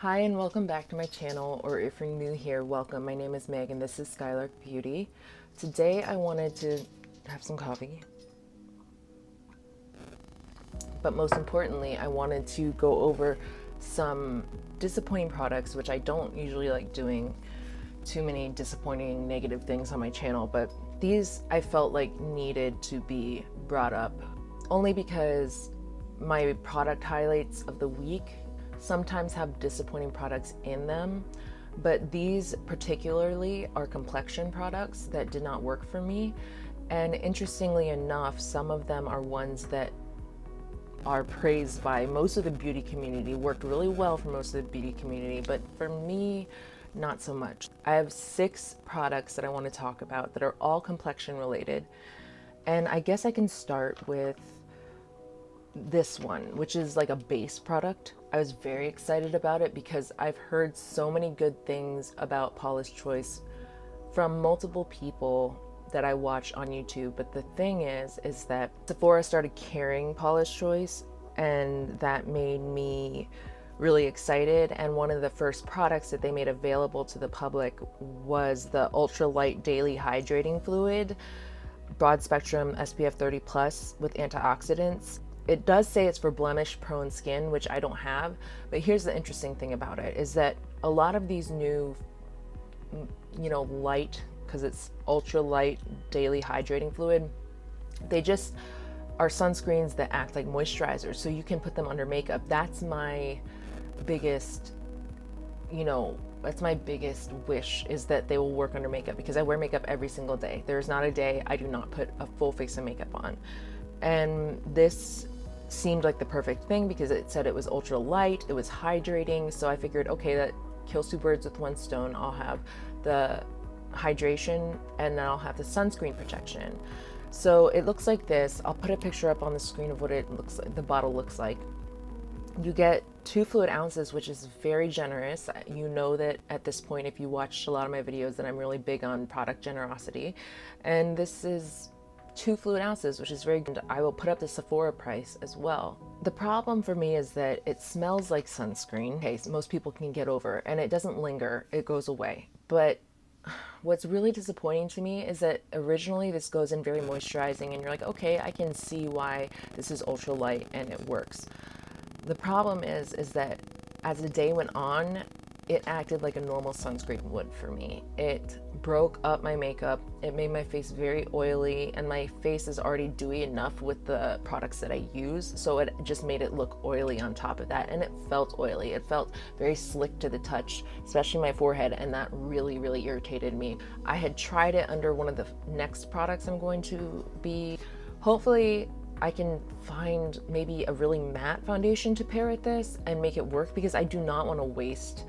Hi and welcome back to my channel, or if you're new here, welcome. My name is Meg and this is Skylark Beauty. Today I wanted to have some coffee, but most importantly I wanted to go over some disappointing products, which I don't usually like doing too many disappointing negative things on my channel, but these I felt like needed to be brought up only because my product highlights of the week sometimes have disappointing products in them, but these particularly are complexion products that did not work for me. And interestingly enough, some of them are ones that are praised by most of the beauty community, worked really well for most of the beauty community, but for me, not so much. I have 6 products that I want to talk about that are all complexion related. And I guess I can start with this one, which is like a base product. I was very excited about it because I've heard so many good things about Paula's Choice from multiple people that I watch on YouTube. But the thing is that Sephora started carrying Paula's Choice, and that made me really excited. And one of the first products that they made available to the public was the ultralight daily hydrating fluid, broad spectrum SPF 30 plus with antioxidants. It does say it's for blemish prone skin, which I don't have, but here's the interesting thing about it is that a lot of these new, light, because it's ultra light daily hydrating fluid, they just are sunscreens that act like moisturizers, so you can put them under makeup. That's my biggest, that's my biggest wish, is that they will work under makeup, because I wear makeup every single day. There's not a day I do not put a full face of makeup on. And this seemed like the perfect thing because it said it was ultra light, it was hydrating, so I figured, okay, that kills 2 birds with 1 stone. I'll have the hydration and then I'll have the sunscreen protection. So it looks like this. I'll put a picture up on the screen of what it looks like, the bottle looks like. You get 2 fluid ounces, which is very generous. You know that at this point, if you watched a lot of my videos, that I'm really big on product generosity, and this is 2 fluid ounces, which is very good. I will put up the Sephora price as well. The problem for me is that it smells like sunscreen. Okay, so most people can get over, and it doesn't linger, it goes away. But what's really disappointing to me is that originally this goes in very moisturizing, and you're like, okay, I can see why this is ultra light and it works. The problem is that as the day went on, it acted like a normal sunscreen would for me. It broke up my makeup. It made my face very oily, and my face is already dewy enough with the products that I use, so it just made it look oily on top of that, and it felt oily. It felt very slick to the touch, especially my forehead, and that really, really irritated me. I had tried it under one of the next products I'm going to be. Hopefully I can find maybe a really matte foundation to pair with this and make it work, because I do not want to waste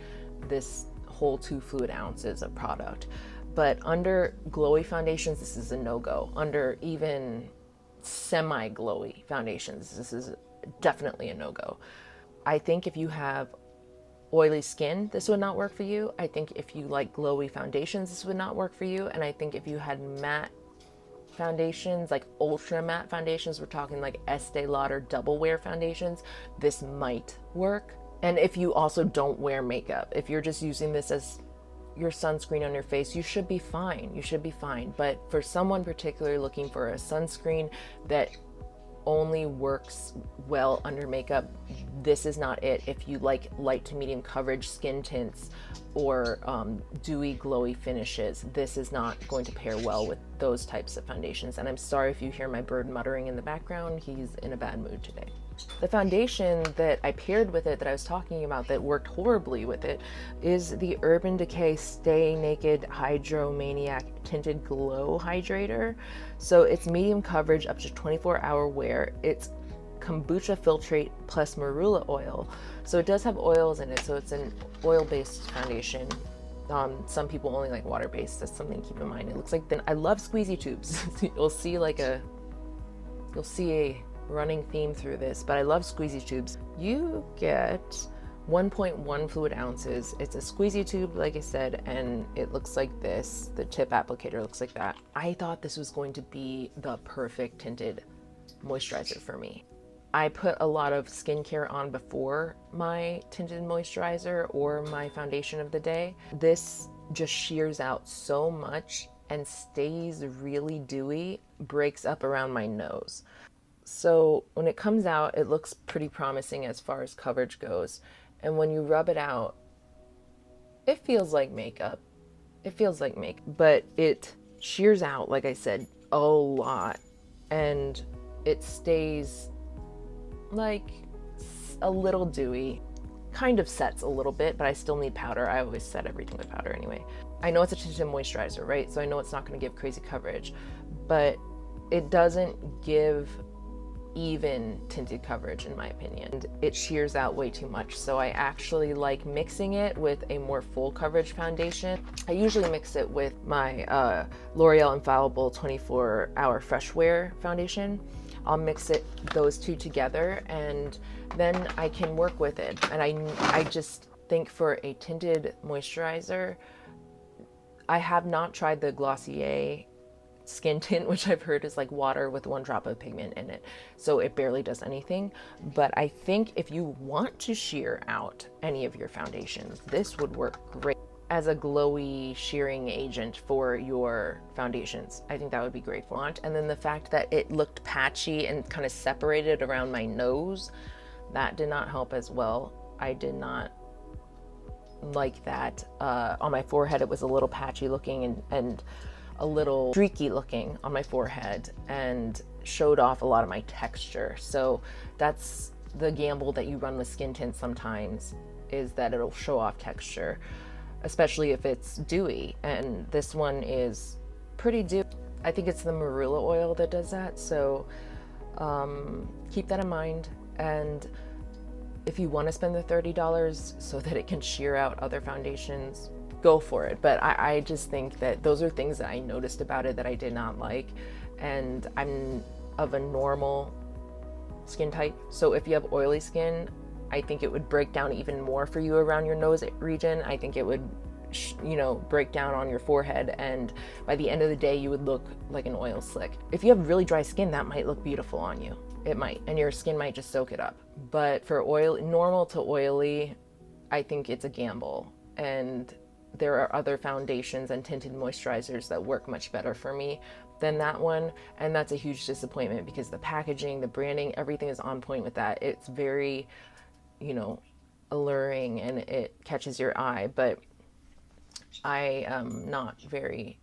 this whole 2 fluid ounces of product. But under glowy foundations, this is a no-go. Under even semi-glowy foundations, this is definitely a no-go. I think if you have oily skin, this would not work for you. I think if you like glowy foundations, this would not work for you. And I think if you had matte foundations, like ultra matte foundations, we're talking like Estee Lauder double wear foundations, this might work. And if you also don't wear makeup, if you're just using this as your sunscreen on your face, you should be fine. You should be fine. But for someone particularly looking for a sunscreen that only works well under makeup, this is not it. If you like light to medium coverage skin tints or dewy glowy finishes, this is not going to pair well with those types of foundations. And I'm sorry if you hear my bird muttering in the background, he's in a bad mood today. The foundation that I paired with it, that I was talking about, that worked horribly with it, is the Urban Decay Stay Naked Hydromaniac Tinted Glow Hydrator. So it's medium coverage up to 24-hour wear. It's kombucha filtrate plus marula oil. So it does have oils in it, so it's an oil-based foundation. Some people only like water-based. That's something to keep in mind. It looks like, I love squeezy tubes. You'll see a running theme through this, but I love squeezy tubes. You get 1.1 fluid ounces. It's a squeezy tube, like I said, and it looks like this. The tip applicator looks like that. I thought this was going to be the perfect tinted moisturizer for me. I put a lot of skincare on before my tinted moisturizer or my foundation of the day. This just shears out so much and stays really dewy, breaks up around my nose. So when it comes out, it looks pretty promising as far as coverage goes. And when you rub it out, it feels like makeup. It feels like makeup, but it shears out, like I said, a lot. And it stays like a little dewy, kind of sets a little bit, but I still need powder. I always set everything with powder anyway. I know it's a tinted moisturizer, right? So I know it's not going to give crazy coverage, but it doesn't give even tinted coverage in my opinion. And it shears out way too much. So I actually like mixing it with a more full coverage foundation. I usually mix it with my L'Oreal Infallible 24-Hour Fresh Wear foundation. I'll mix those two together, and then I can work with it. And I just think for a tinted moisturizer, I have not tried the Glossier skin tint, which I've heard is like water with 1 drop of pigment in it, so it barely does anything. But I think if you want to sheer out any of your foundations, this would work great as a glowy shearing agent for your foundations. I think that would be great for it. And then the fact that it looked patchy and kind of separated around my nose, that did not help as well. I did not like that. On my forehead, it was a little patchy looking and a little streaky looking on my forehead and showed off a lot of my texture. So that's the gamble that you run with skin tint sometimes, is that it'll show off texture, especially if it's dewy. And this one is pretty dewy. I think it's the marula oil that does that. So keep that in mind. And if you want to spend the $30 so that it can sheer out other foundations, go for it. But I just think that those are things that I noticed about it that I did not like. And I'm of a normal skin type. So if you have oily skin, I think it would break down even more for you around your nose region. I think it would, break down on your forehead. And by the end of the day, you would look like an oil slick. If you have really dry skin, that might look beautiful on you. It might, and your skin might just soak it up. But for normal to oily, I think it's a gamble. And there are other foundations and tinted moisturizers that work much better for me than that one. And that's a huge disappointment because the packaging, the branding, everything is on point with that. It's very, alluring and it catches your eye. But I am not very,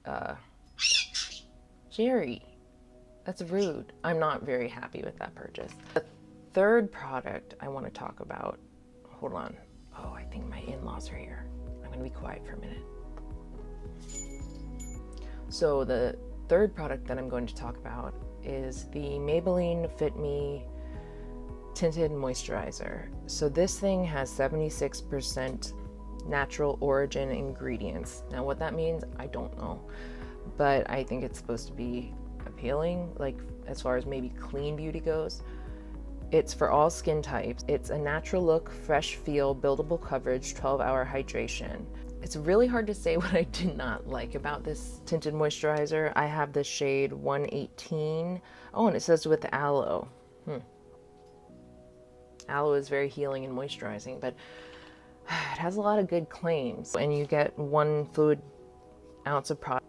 Jerry, that's rude. I'm not very happy with that purchase. The third product I want to talk about, hold on. Oh, I think my in-laws are here. I'm going to be quiet for a minute. So the third product that I'm going to talk about is the Maybelline Fit Me Tinted Moisturizer. So this thing has 76% natural origin ingredients. Now what that means, I don't know. But I think it's supposed to be appealing, like as far as maybe clean beauty goes. It's for all skin types. It's a natural look, fresh feel, buildable coverage, 12-hour hydration. It's really hard to say what I did not like about this tinted moisturizer. I have the shade 118. Oh, and it says with aloe. Aloe is very healing and moisturizing, but it has a lot of good claims. And you get 1 fluid ounce of product.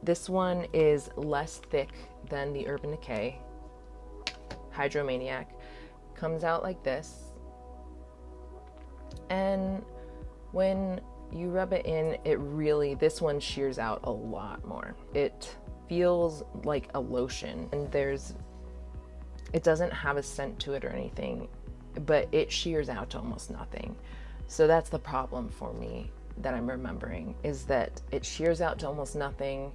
This one is less thick than the Urban Decay Hydromaniac. Comes out like this. And when you rub it in, this one shears out a lot more. It feels like a lotion, and it doesn't have a scent to it or anything, but it shears out to almost nothing. So that's the problem for me that I'm remembering, is that it shears out to almost nothing,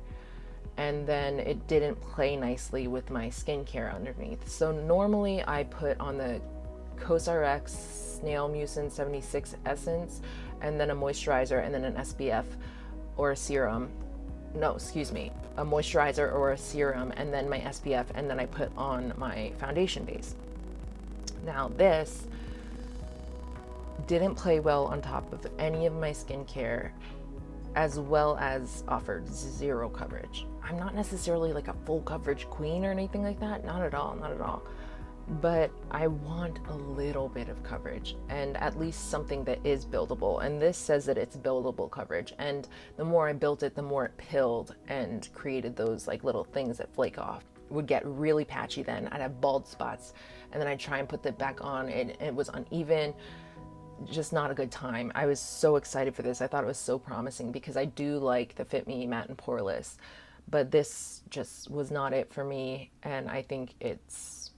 and then it didn't play nicely with my skincare underneath. So normally I put on the COSRX Snail Mucin 76 Essence, and then a moisturizer, and then an SPF or a serum. No, excuse me, a moisturizer or a serum, and then my SPF, and then I put on my foundation base. Now this didn't play well on top of any of my skincare, as well as offered zero coverage. I'm not necessarily like a full coverage queen or anything like that. Not at all, not at all. But I want a little bit of coverage, and at least something that is buildable. And this says that it's buildable coverage. And the more I built it, the more it pilled and created those like little things that flake off. It would get really patchy then. I'd have bald spots, and then I'd try and put that back on, and it was uneven. Just not a good time. I was so excited for this. I thought it was so promising because I do like the Fit Me Matte and Poreless, but this just was not it for me. And I think it's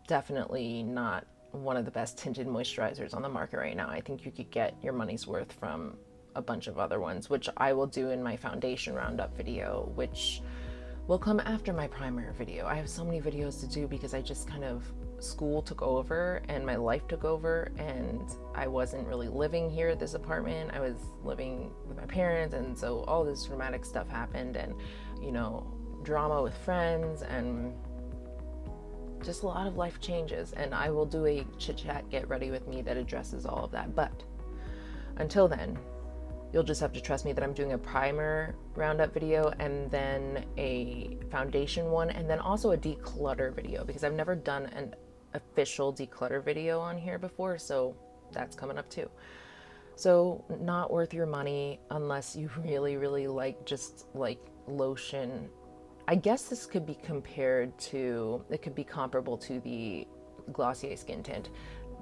definitely not one of the best tinted moisturizers on the market right now. I think you could get your money's worth from a bunch of other ones, which I will do in my foundation roundup video, which will come after my primer video. I have so many videos to do because I just kind of, school took over and my life took over, and I wasn't really living here at this apartment. I was living with my parents, and so all this dramatic stuff happened, and you know, drama with friends, and just a lot of life changes. And I will do a chit chat get ready with me that addresses all of that. But until then, you'll just have to trust me that I'm doing a primer roundup video, and then a foundation one, and then also a declutter video, because I've never done an official declutter video on here before, so that's coming up too. So not worth your money unless you really, really like just like lotion. I guess this could be compared to, it could be comparable to the Glossier Skin Tint,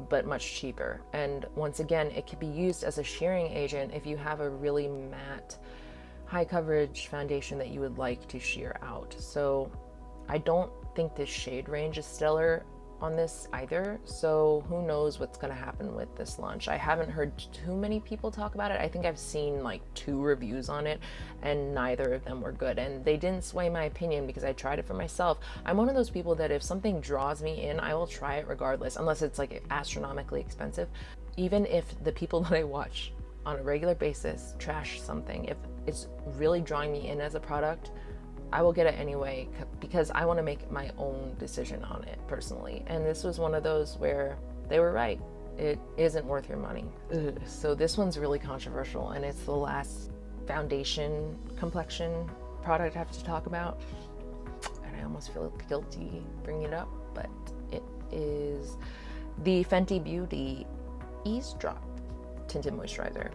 but much cheaper. And once again, it could be used as a shearing agent if you have a really matte, high coverage foundation that you would like to shear out. So I don't think this shade range is stellar on this either, so who knows what's going to happen with this launch. I haven't heard too many people talk about it. I think I've seen like 2 reviews on it, and neither of them were good, and they didn't sway my opinion because I tried it for myself. I'm one of those people that if something draws me in, I will try it regardless, unless it's like astronomically expensive. Even if the people that I watch on a regular basis trash something, if it's really drawing me in as a product, I will get it anyway, because I want to make my own decision on it personally. And this was one of those where they were right. It isn't worth your money. Ugh. So this one's really controversial, and it's the last foundation complexion product I have to talk about. And I almost feel guilty bringing it up, but it is the Fenty Beauty Eavesdrop Tinted Moisturizer.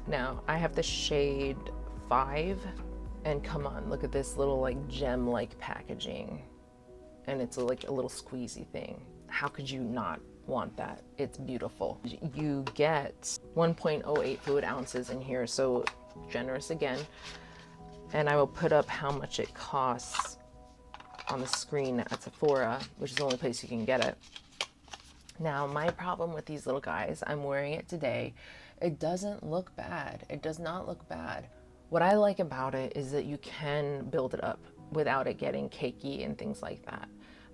Now, I have the shade 5. And come on, look at this little like gem-like packaging. And it's like a little squeezy thing. How could you not want that? It's beautiful. You get 1.08 fluid ounces in here, so generous again. And I will put up how much it costs on the screen at Sephora, which is the only place you can get it. Now, my problem with these little guys, I'm wearing it today. It doesn't look bad. It does not look bad. What I like about it is that you can build it up without it getting cakey and things like that.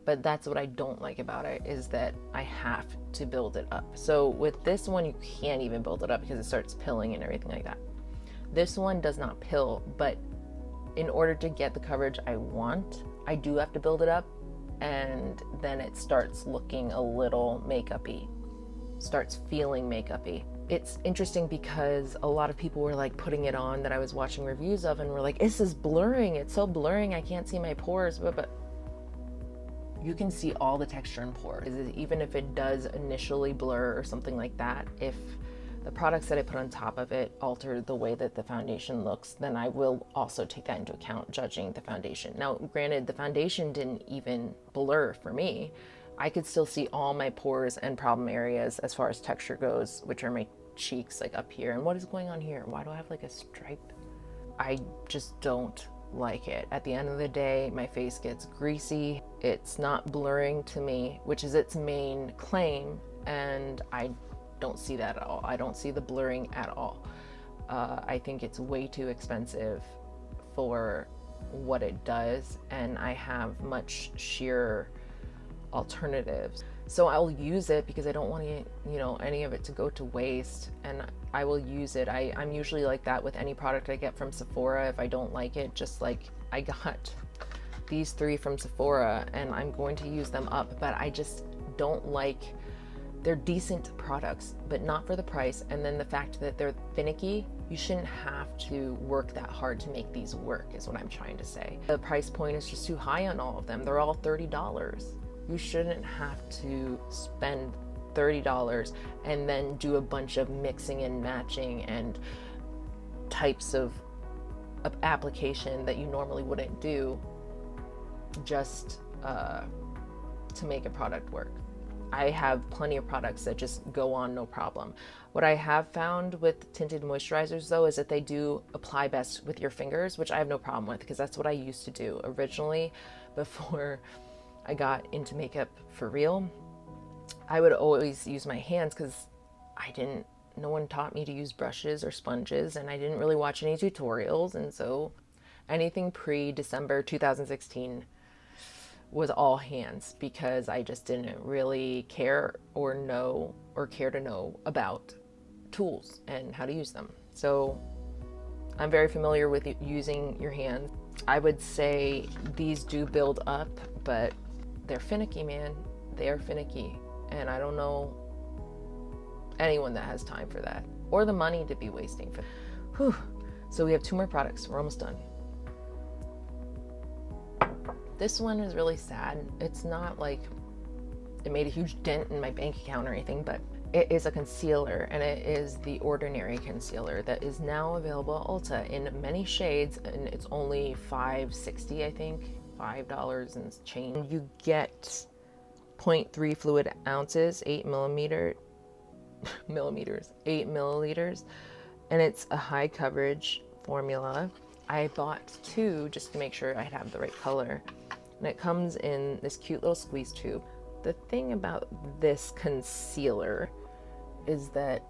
But that's what I don't like about it, is that I have to build it up. So with this one, you can't even build it up because it starts pilling and everything like that. This one does not pill, but in order to get the coverage I want, I do have to build it up, and then it starts looking a little makeup-y, starts feeling makeup-y. It's interesting because a lot of people were like putting it on that I was watching reviews of, and were like, this is blurring, it's so blurring, I can't see my pores, but you can see all the texture and pores. Even if it does initially blur or something like that, if the products that I put on top of it alter the way that the foundation looks, then I will also take that into account judging the foundation. Now, granted, the foundation didn't even blur for me. I could still see all my pores and problem areas as far as texture goes, which are my cheeks, like up here. And what is going on here? Why do I have like a stripe? I just don't like it. At the end of the day, my face gets greasy. It's not blurring to me, which is its main claim, and I don't see that at all. I don't see the blurring at all. I think it's way too expensive for what it does, and I have much sheer alternatives. So I'll use it because I don't want any of it to go to waste, and I will use it. I'm usually like that with any product I get from Sephora. If I don't like it, just like I got these 3 from Sephora, and I'm going to use them up, but I just don't like they're decent products, but not for the price. And then the fact that they're finicky, you shouldn't have to work that hard to make these work, is what I'm trying to say. The price point is just too high on all of them. They're all $30. You shouldn't have to spend $30 and then do a bunch of mixing and matching and types of application that you normally wouldn't do just to make a product work. I have plenty of products that just go on no problem. What I have found with tinted moisturizers though is that they do apply best with your fingers, which I have no problem with because that's what I used to do originally before I got into makeup for real. I would always use my hands because no one taught me to use brushes or sponges, and I didn't really watch any tutorials, and so anything pre-December 2016 was all hands because I just didn't really care or care to know about tools and how to use them. So I'm very familiar with using your hands. I would say these do build up, but they're finicky, man. They are finicky, and I don't know anyone that has time for that or the money to be wasting for. Whew. So we have 2 more products. We're almost done. This one is really sad. It's not like it made a huge dent in my bank account or anything, but it is a concealer, and it is the Ordinary concealer that is now available at Ulta in many shades, and it's only $5.60, I think, $5 and change. You get 0.3 fluid ounces, 8 milliliters, and it's a high coverage formula. I bought 2 just to make sure I'd have the right color. And it comes in this cute little squeeze tube. The thing about this concealer is that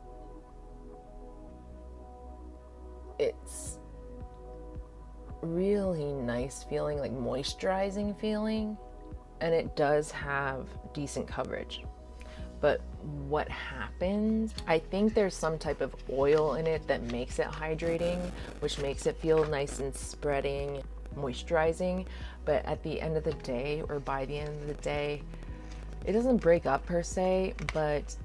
it's really nice feeling, like moisturizing feeling, and it does have decent coverage. But what happens, I think there's some type of oil in it that makes it hydrating, which makes it feel nice and spreading, moisturizing. But at the end of the day, or by the end of the day, it doesn't break up per se, but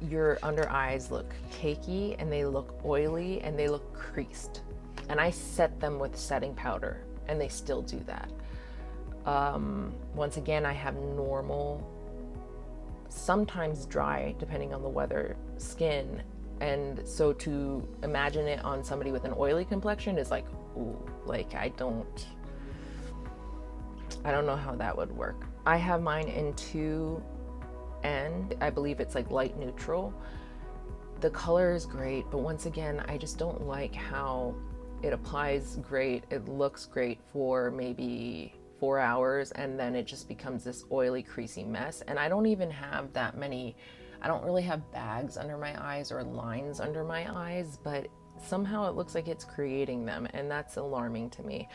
your under eyes look cakey and they look oily and they look creased. And I set them with setting powder and they still do that. Once again, I have normal, sometimes dry, depending on the weather, skin. And so to imagine it on somebody with an oily complexion is like, ooh, like I don't know how that would work. I have mine in 2N. I believe it's like light neutral. The color is great, but once again, I just don't like how it applies great. It looks great for maybe 4 hours, and then it just becomes this oily, creasy mess. And I don't even have that many, I don't really have bags under my eyes or lines under my eyes, but somehow it looks like it's creating them, and that's alarming to me.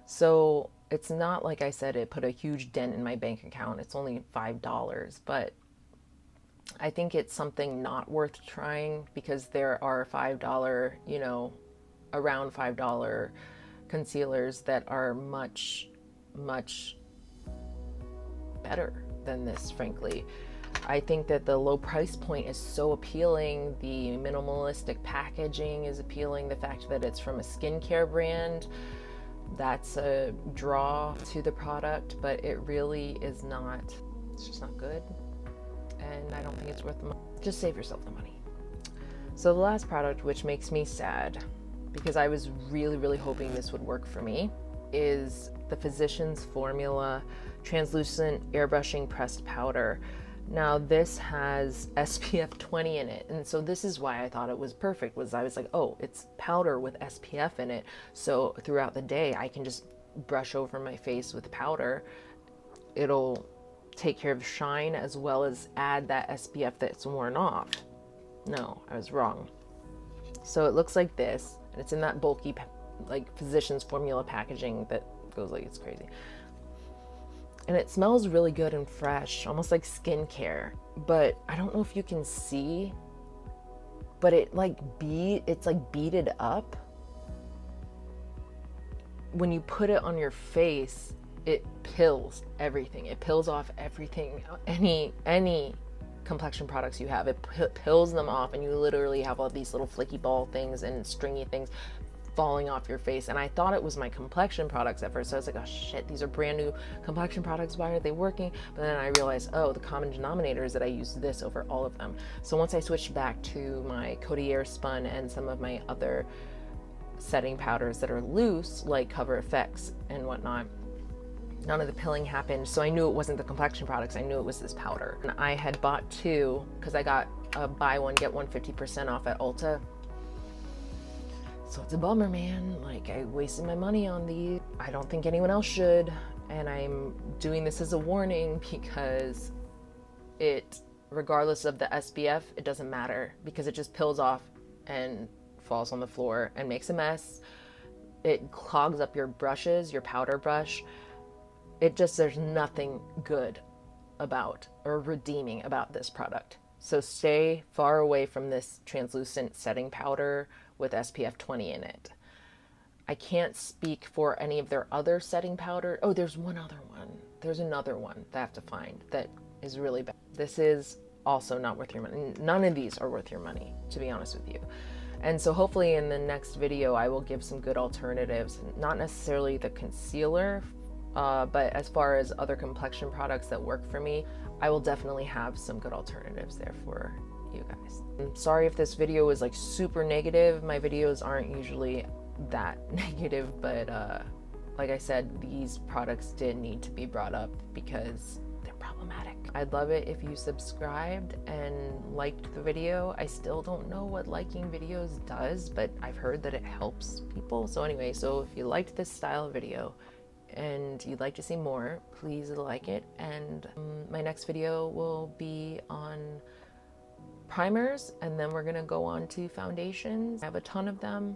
So it's not like I said it put a huge dent in my bank account. It's only $5, but I think it's something not worth trying because there are $5, around $5 concealers that are much, much better than this, frankly. I think that the low price point is so appealing. The minimalistic packaging is appealing. The fact that it's from a skincare brand, that's a draw to the product, but it really is not, it's just not good. And I don't think it's worth the money. Just save yourself the money. So the last product, which makes me sad because I was really, really hoping this would work for me, is the Physicians Formula Translucent Airbrushing Pressed Powder. Now this has SPF 20 in it, and so this is why I thought it was perfect, was I was like, oh, it's powder with SPF in it, so throughout the day I can just brush over my face with powder. It'll take care of shine as well as add that SPF that's worn off. No, I was wrong. So it looks like this, and it's in that bulky like Physicians Formula packaging that goes like it's crazy. And it smells really good and fresh, almost like skincare. But I don't know if you can see, but it's like beaded up. When you put it on your face, it pills everything. It pills off everything, any complexion products you have. It pills them off, and you literally have all these little flaky ball things and stringy things falling off your face. And I thought it was my complexion products at first. So I was like, oh shit, these are brand new complexion products. Why aren't they working? But then I realized, oh, the common denominator is that I use this over all of them. So once I switched back to my Codier Spun and some of my other setting powders that are loose, like Cover FX and whatnot, none of the pilling happened. So I knew it wasn't the complexion products. I knew it was this powder. And I had bought two because I got a buy one, get one 50% off at Ulta. So it's a bummer, man. Like, I wasted my money on these. I don't think anyone else should. And I'm doing this as a warning because it, regardless of the SPF, it doesn't matter because it just pills off and falls on the floor and makes a mess. It clogs up your brushes, your powder brush. It just, there's nothing good about or redeeming about this product. So stay far away from this translucent setting powder with SPF 20 in it. I can't speak for any of their other setting powder. Oh, there's one other one. There's another one that I have to find that is really bad. This is also not worth your money. None of these are worth your money, to be honest with you. And so hopefully in the next video, I will give some good alternatives, not necessarily the concealer, but as far as other complexion products that work for me, I will definitely have some good alternatives there for you guys. I'm sorry if this video was like super negative. My videos aren't usually that negative, but like I said, these products did need to be brought up because they're problematic. I'd love it if you subscribed and liked the video. I still don't know what liking videos does, but I've heard that it helps people. So anyway, so if you liked this style of video and you'd like to see more, please like it. And my next video will be on primers, and then we're gonna go on to foundations. I have a ton of them.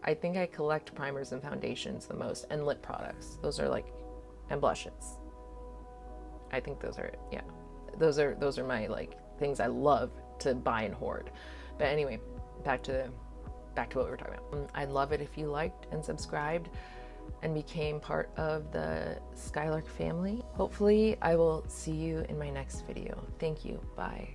I think I collect primers and foundations the most, and lip products. Those are like, and blushes. I think those are, yeah. Those are my like things I love to buy and hoard. But anyway, back to what we were talking about. I'd love it if you liked and subscribed and became part of the Skylark family. Hopefully I will see you in my next video. Thank you. Bye.